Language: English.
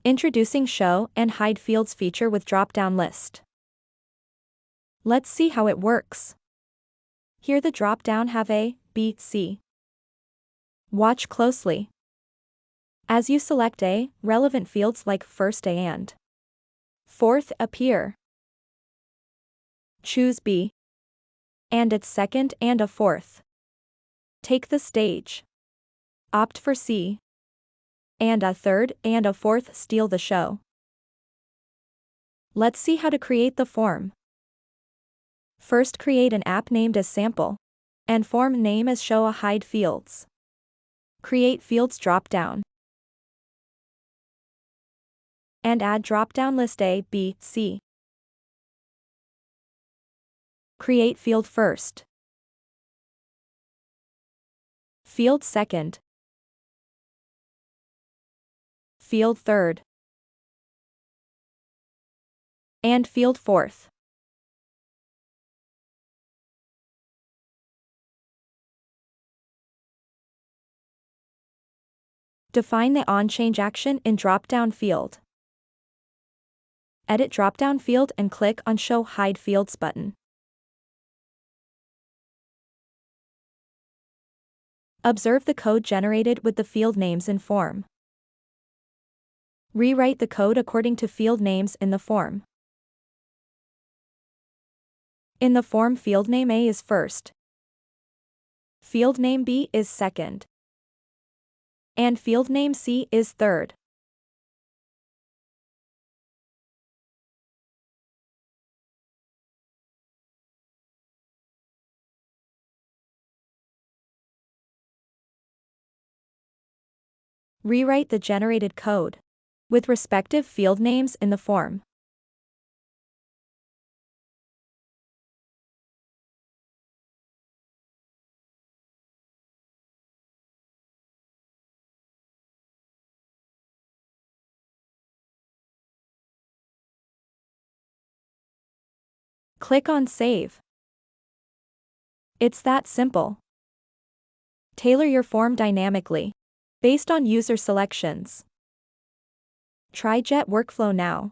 Introducing Show and Hide Fields feature with Dropdown list. Let's see how it works. Here the dropdown have A, B, C. Watch closely. As you select A, relevant fields like first A and fourth appear. Choose B, and its second and a fourth. Take the stage. Opt for C, and a third and a fourth steal the show. Let's see how to create the form. First, create an app named as sample, and form name as show a hide fields. Create fields dropdown, and add dropdown list A, B, C. Create field first, field second, field third, and field fourth. Define the Onchange Action in Dropdown field. Edit Dropdown field and click on Show Hide Fields button. Observe the code generated with the field names in form. Rewrite the code according to field names in the form. In the form, field name A is first, field name B is second, and field name C is third. Rewrite the generated code with respective field names in the form. Click on Save. It's that simple. Tailor your form dynamically, based on user selections. Try Jet Workflow now.